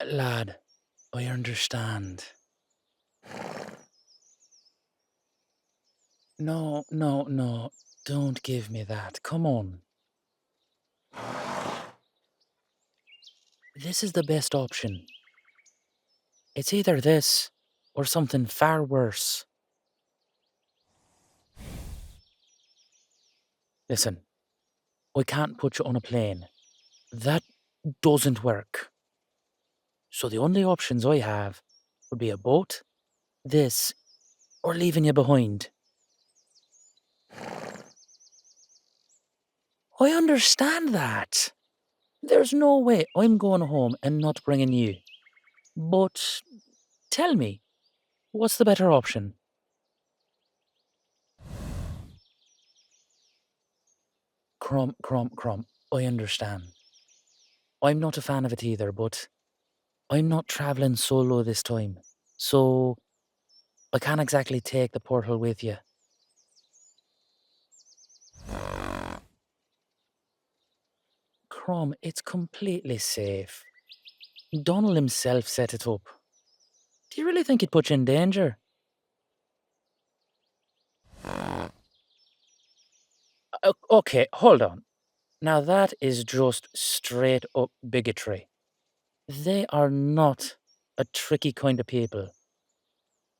Lad, I understand. No, no, no. Don't give me that. Come on. This is the best option. It's either this or something far worse. Listen, I can't put you on a plane. That doesn't work. So the only options I have would be a boat, this, or leaving you behind. I understand that. There's no way I'm going home and not bringing you. But tell me, what's the better option? Crom. I understand. I'm not a fan of it either, but I'm not travelling solo this time. So I can't exactly take the portal with you. Crom, it's completely safe. Donald himself set it up. Do you really think he'd put you in danger? Okay, hold on. Now that is just straight up bigotry. They are not a tricky kind of people.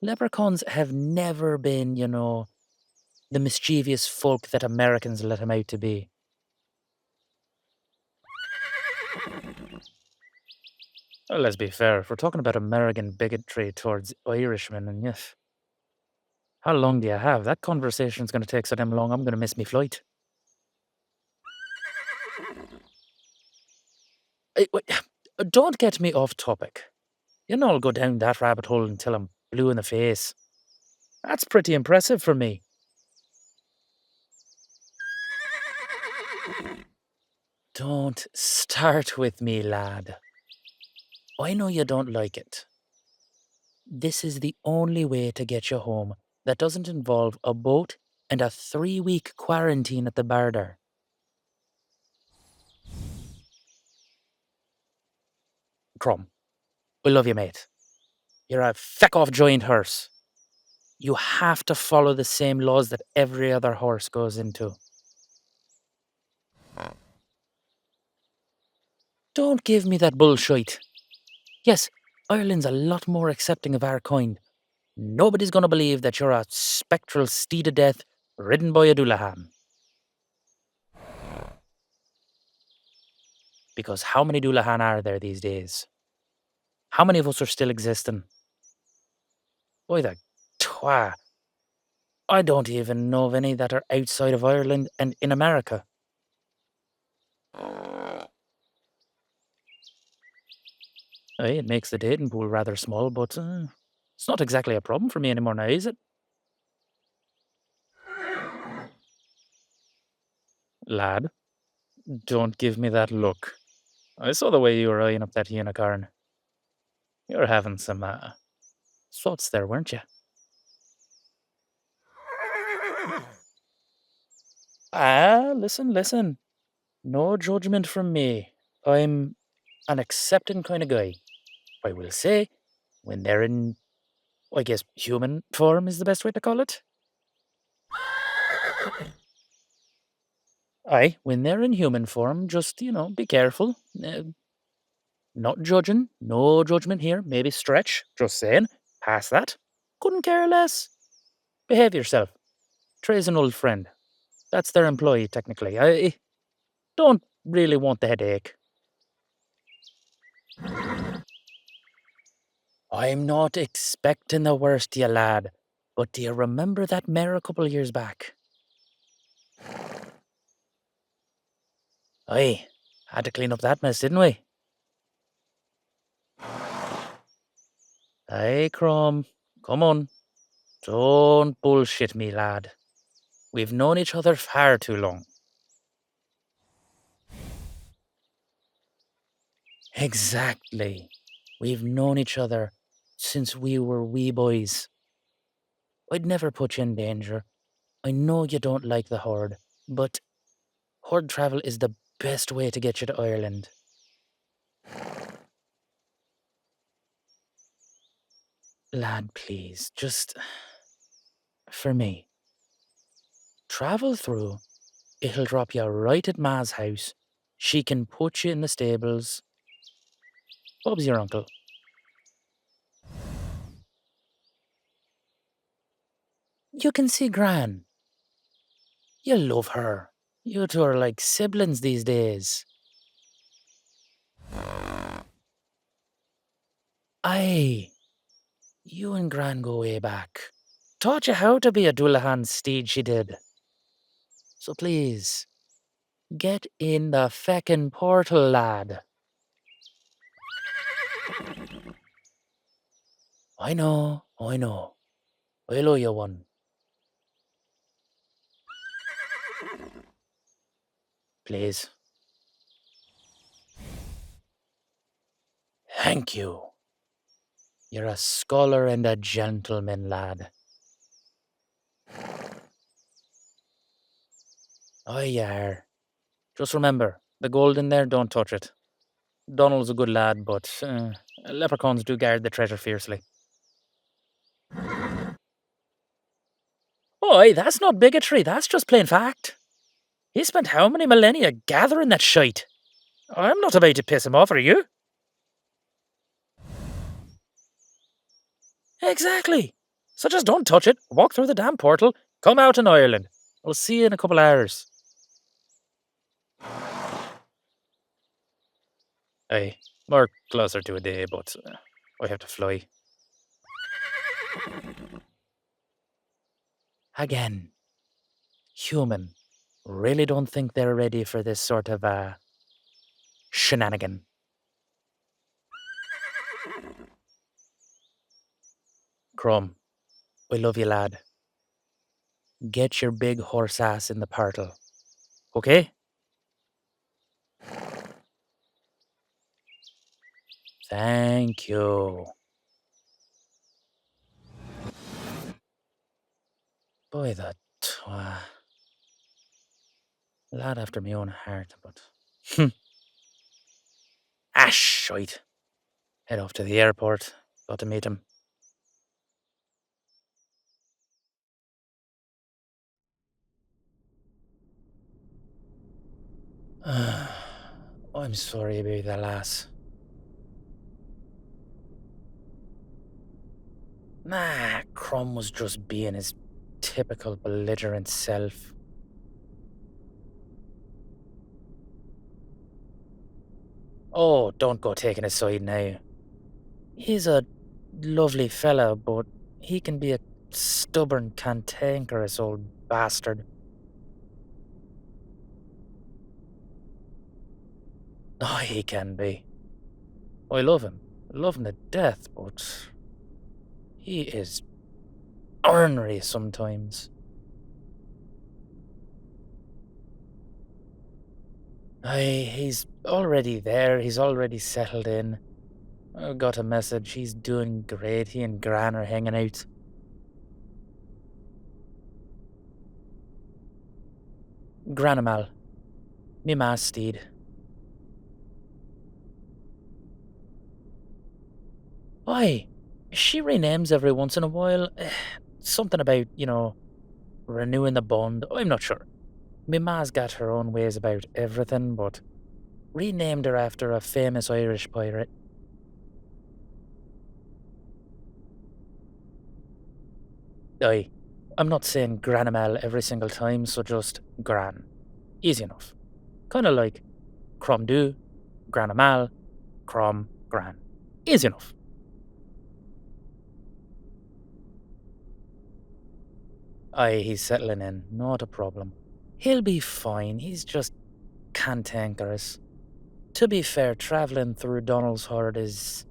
Leprechauns have never been, the mischievous folk that Americans let them out to be. Well, let's be fair, if we're talking about American bigotry towards Irishmen, and yes, how long do you have? That conversation's going to take so damn long, I'm going to miss my flight. Wait, don't get me off topic. You know I'll go down that rabbit hole until I'm blue in the face. That's pretty impressive for me. Don't start with me, lad. I know you don't like it. This is the only way to get you home that doesn't involve a boat and a 3-week quarantine at the border. Crom, I love you, mate. You're a feck off giant horse. You have to follow the same laws that every other horse goes into. Don't give me that bullshit. Yes, Ireland's a lot more accepting of our kind. Nobody's gonna believe that you're a spectral steed of death ridden by a Dullahan. Because how many Dullahan are there these days? How many of us are still existing? By the twa, I don't even know of any that are outside of Ireland and in America. Aye, it makes the dating pool rather small, but it's not exactly a problem for me anymore now, is it? Lad, don't give me that look. I saw the way you were eyeing up that unicorn. You're having some thoughts there, weren't you? Listen. No judgment from me. I'm an accepting kind of guy. I will say, when they're in, I guess, human form is the best way to call it. Aye, when they're in human form, just, be careful. Not judging, no judgment here, maybe stretch, just saying. Past that, couldn't care less. Behave yourself. Trey's an old friend. That's their employee, technically. I don't really want the headache. I'm not expecting the worst, you lad. But do you remember that mare a couple of years back? Aye, had to clean up that mess, didn't we? Aye, Crom, come on. Don't bullshit me, lad. We've known each other far too long. Exactly. We've known each other since we were wee boys. I'd never put you in danger. I know you don't like the Horde, but Horde travel is the best way to get you to Ireland. Lad, please, just for me. Travel through. It'll drop you right at Ma's house. She can put you in the stables. Bob's your uncle. You can see Gran. You love her. You two are like siblings these days. Aye, you and Gran go way back. Taught you how to be a Dullahan steed, she did. So please, get in the feckin' portal, lad. I know, I know. I'll owe you one. Please. Thank you. You're a scholar and a gentleman, lad. Aye, you are. Just remember, the gold in there, don't touch it. Donald's a good lad, but leprechauns do guard the treasure fiercely. Oi, that's not bigotry, that's just plain fact. He spent how many millennia gathering that shite? I'm not about to piss him off, are you? Exactly. So just don't touch it, walk through the damn portal, come out in Ireland. I'll see you in a couple hours. Aye, more closer to a day, but I have to fly. Again, human. Really don't think they're ready for this sort of shenanigan. Crom, I love you, lad. Get your big horse ass in the portal. Okay? Thank you. Boy, that lad after my own heart, but shite. Head off to the airport. Got to meet him. I'm sorry about that, lass. Nah, Crom was just being his typical belligerent self. Oh, don't go taking his side now. He's a lovely fella, but he can be a stubborn, cantankerous old bastard. Oh, he can be. I love him. Love him to death, but he is ornery sometimes. Aye, he's already there. He's already settled in. I got a message. He's doing great. He and Gran are hanging out. Granimal. Me ma's steed. Aye, she renames every once in a while. Something about, renewing the bond. I'm not sure. Me ma's got her own ways about everything, but renamed her after a famous Irish pirate. Aye, I'm not saying Granimal every single time, so just Gran. Easy enough. Kinda like Crom Do, Granimal, Crom, Gran. Easy enough. Aye, he's settling in, not a problem. He'll be fine, he's just cantankerous. To be fair, travelling through Donald's Horde is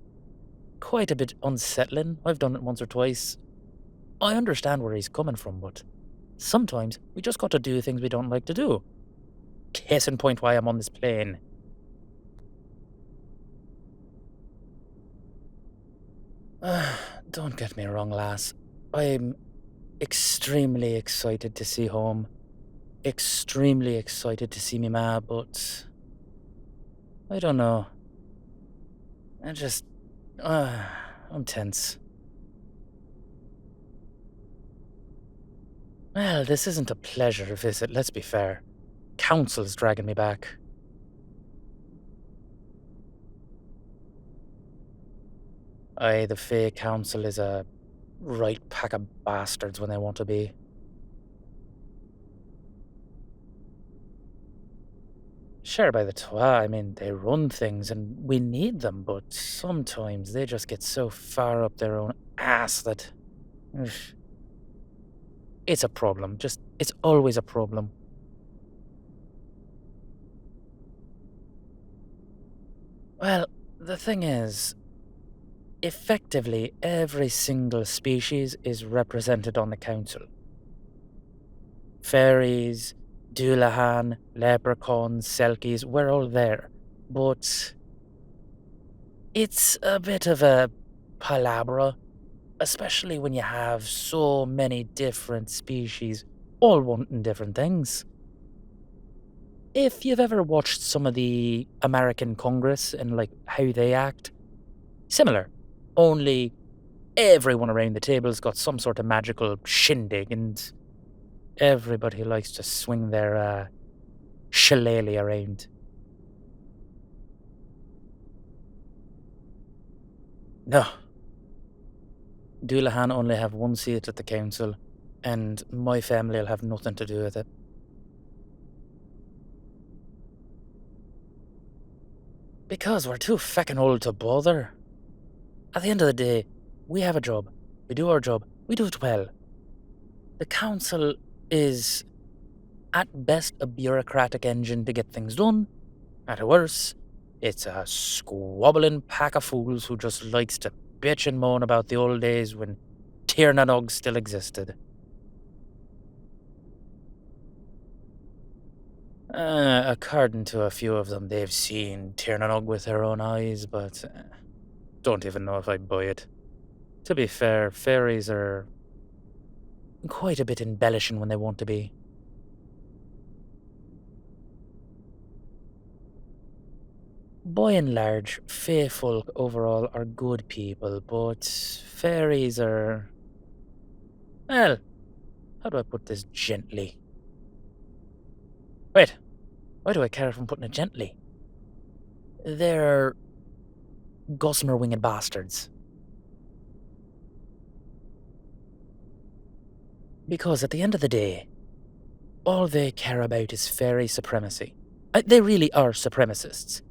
quite a bit unsettling. I've done it once or twice. I understand where he's coming from, but sometimes we just got to do things we don't like to do. Case in point why I'm on this plane. Don't get me wrong, lass. I'm extremely excited to see home. Extremely excited to see me ma, but I don't know. I just, I'm tense. Well, this isn't a pleasure visit, let's be fair. Council's dragging me back. Aye, the Fey Council is a right pack of bastards when they want to be. Sure, by the twa, I mean, they run things and we need them, but sometimes they just get so far up their own ass that ugh, it's a problem. Just, it's always a problem. Well, the thing is, effectively, every single species is represented on the council. Fairies, Dullahan, leprechauns, selkies, we're all there. But it's a bit of a palabra, especially when you have so many different species all wanting different things. If you've ever watched some of the American Congress and like how they act, similar. Only everyone around the table's got some sort of magical shindig and everybody likes to swing their shillelagh around. No, Dullahan only have one seat at the council, and my family will have nothing to do with it. Because we're too feckin' old to bother. At the end of the day, we have a job. We do our job. We do it well. The council is, at best, a bureaucratic engine to get things done. At worst, it's a squabbling pack of fools who just likes to bitch and moan about the old days when Tirnanog still existed. According to a few of them, they've seen Tirnanog with their own eyes, but don't even know if I buy it. To be fair, fairies are quite a bit embellishing when they want to be. By and large, fae folk overall are good people, but fairies are. Well, how do I put this gently? Wait, why do I care if I'm putting it gently? They're gossamer winged bastards. Because at the end of the day, all they care about is fairy supremacy. They really are supremacists.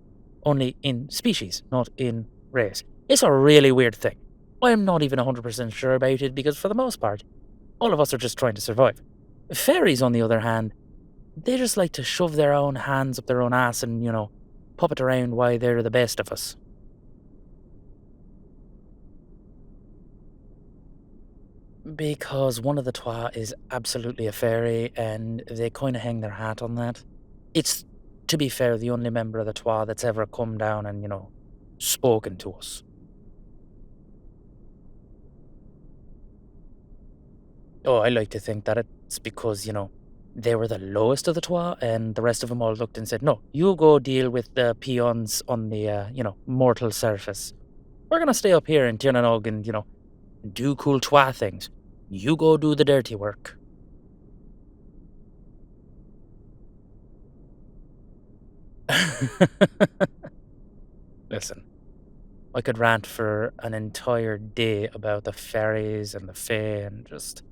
Only in species, not in race. It's a really weird thing. I'm not even 100% sure about it because, for the most part, all of us are just trying to survive. Fairies, on the other hand, they just like to shove their own hands up their own ass and, puppet around why they're the best of us. Because one of the twa is absolutely a fairy and they kind of hang their hat on that. It's, to be fair, the only member of the twa that's ever come down and, spoken to us. Oh, I like to think that it's because, they were the lowest of the twa, and the rest of them all looked and said, no, you go deal with the peons on the, mortal surface. We're going to stay up here in Tirnanog and, do cool twa things. You go do the dirty work. Listen, I could rant for an entire day about the fairies and the fae and just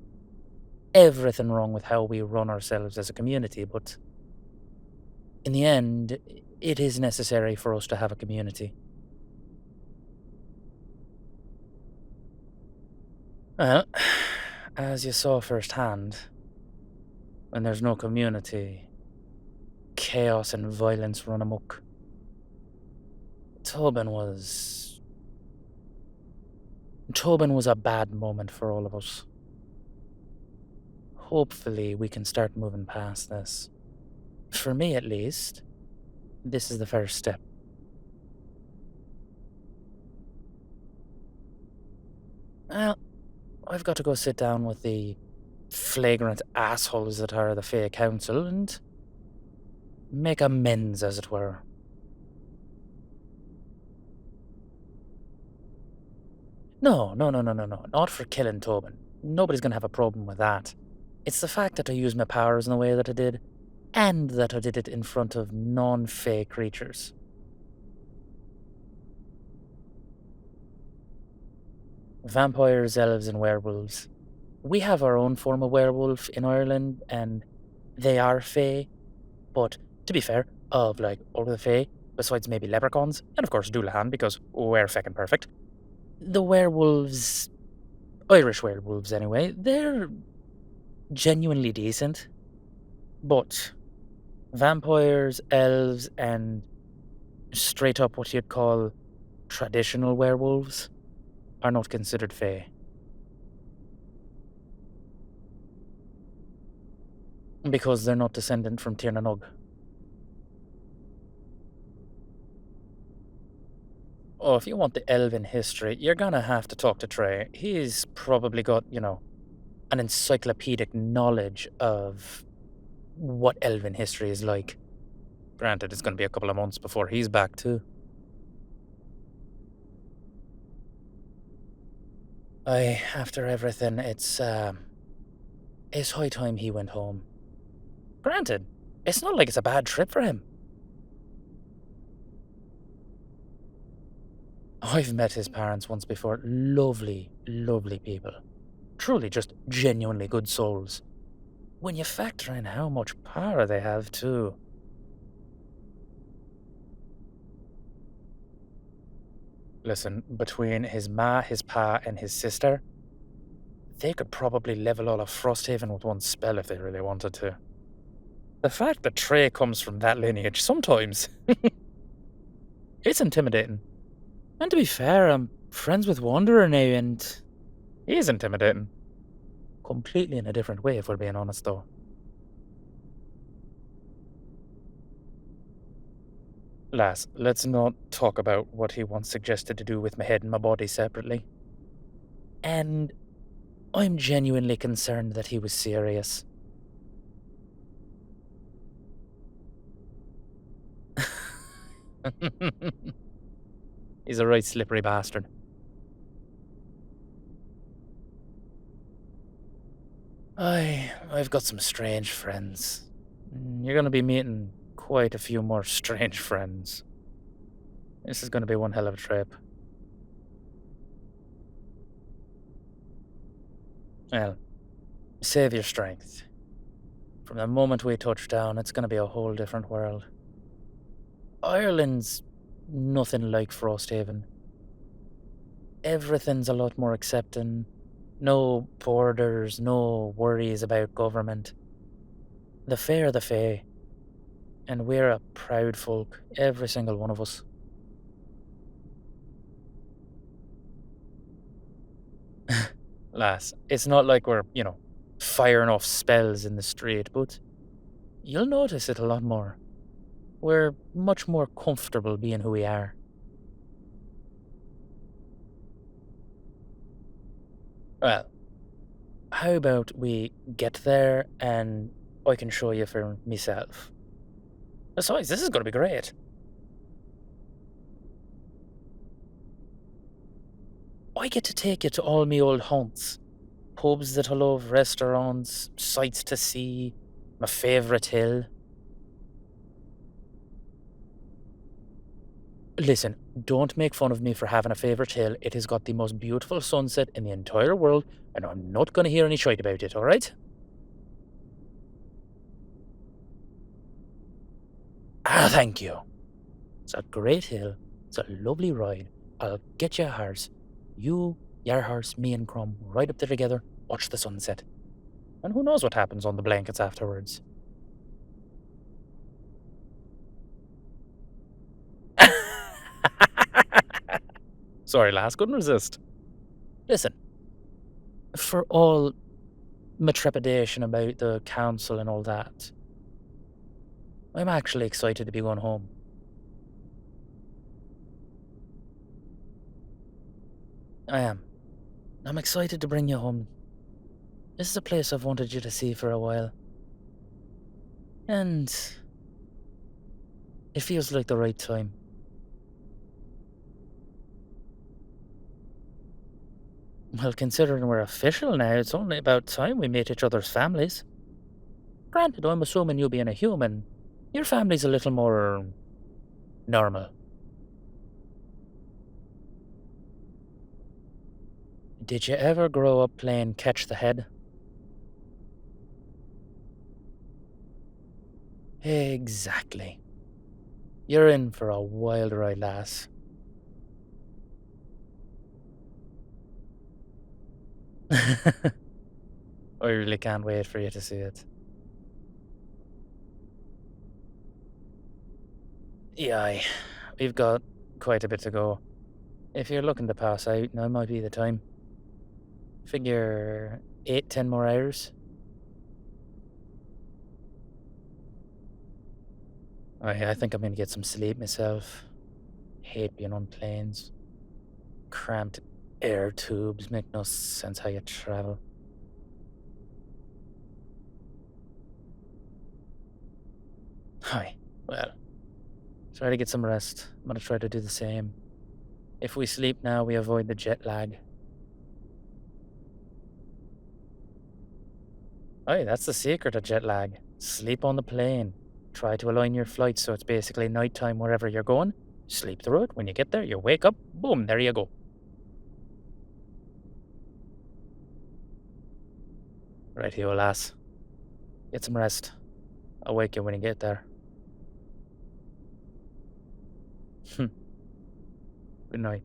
everything wrong with how we run ourselves as a community, but in the end, it is necessary for us to have a community. Well, as you saw firsthand, when there's no community, chaos and violence run amok. Tobin was. Tobin was a bad moment for all of us. Hopefully, we can start moving past this. For me, at least, this is the first step. Well, I've got to go sit down with the flagrant assholes that are the Fae Council and make amends, as it were. No, no, no, no, no, no. Not for killing Tobin. Nobody's going to have a problem with that. It's the fact that I used my powers in the way that I did, and that I did it in front of non-fey creatures. Vampires, elves, and werewolves. We have our own form of werewolf in Ireland, and they are fey, but to be fair, of like all of the fey, besides maybe leprechauns, and of course Dullahan, because we're feckin' perfect, the werewolves, Irish werewolves anyway, they're genuinely decent, but vampires, elves, and straight up what you'd call traditional werewolves are not considered fey. Because they're not descendant from Tir na Nog. Oh, if you want the elven history, you're gonna have to talk to Trey. He's probably got, an encyclopedic knowledge of what elven history is like. Granted, it's gonna be a couple of months before he's back too. After everything, it's high time he went home. Granted, it's not like it's a bad trip for him. I've met his parents once before. Lovely, lovely people. Truly just genuinely good souls. When you factor in how much power they have, too. Listen, between his ma, his pa, and his sister, they could probably level all of Frosthaven with one spell if they really wanted to. The fact that Trey comes from that lineage, sometimes, it's intimidating. And to be fair, I'm friends with Wanderer now, and he is intimidating. Completely in a different way, if we're being honest, though. Lass, let's not talk about what he once suggested to do with my head and my body separately. And I'm genuinely concerned that he was serious. He's a right slippery bastard. I've got some strange friends. You're gonna be meeting quite a few more strange friends. This is gonna be one hell of a trip. Well, save your strength. From the moment we touch down, it's gonna be a whole different world. Ireland's nothing like Frosthaven. Everything's a lot more accepting. No borders, no worries about government. The fae are the fae, and we're a proud folk, every single one of us. Lass, it's not like we're, firing off spells in the street, but you'll notice it a lot more. We're much more comfortable being who we are. Well, how about we get there and I can show you for myself? Besides, this is going to be great. I get to take you to all me old haunts. Pubs that I love, restaurants, sights to see, my favourite hill. Listen, don't make fun of me for having a favourite hill. It has got the most beautiful sunset in the entire world, and I'm not going to hear any shite about it, alright? Ah, thank you. It's a great hill. It's a lovely ride. I'll get you a horse. You, your horse, me and Crom, right up there together, watch the sunset. And who knows what happens on the blankets afterwards. Sorry, lass, couldn't resist. Listen, for all my trepidation about the council and all that, I'm actually excited to be going home. I am. I'm excited to bring you home. This is a place I've wanted you to see for a while. And it feels like the right time. Well, considering we're official now, it's only about time we meet each other's families. Granted, I'm assuming you being a human, your family's a little more normal. Did you ever grow up playing catch the head? Exactly. You're in for a wild ride, lass. I really can't wait for you to see it. Yeah, we've got quite a bit to go. If you're looking to pass out, now might be the time. Figure 8, 10 more hours. I think I'm gonna get some sleep myself. Hate being on planes. Cramped air tubes make no sense how you travel. Hi. Well, try to get some rest. I'm gonna try to do the same. If we sleep now, we avoid the jet lag. Aye, that's the secret of jet lag. Sleep on the plane. Try to align your flight so it's basically nighttime wherever you're going. Sleep through it. When you get there, you wake up. Boom, there you go. Right here, lass. Get some rest. I'll wake you when you get there. Good night.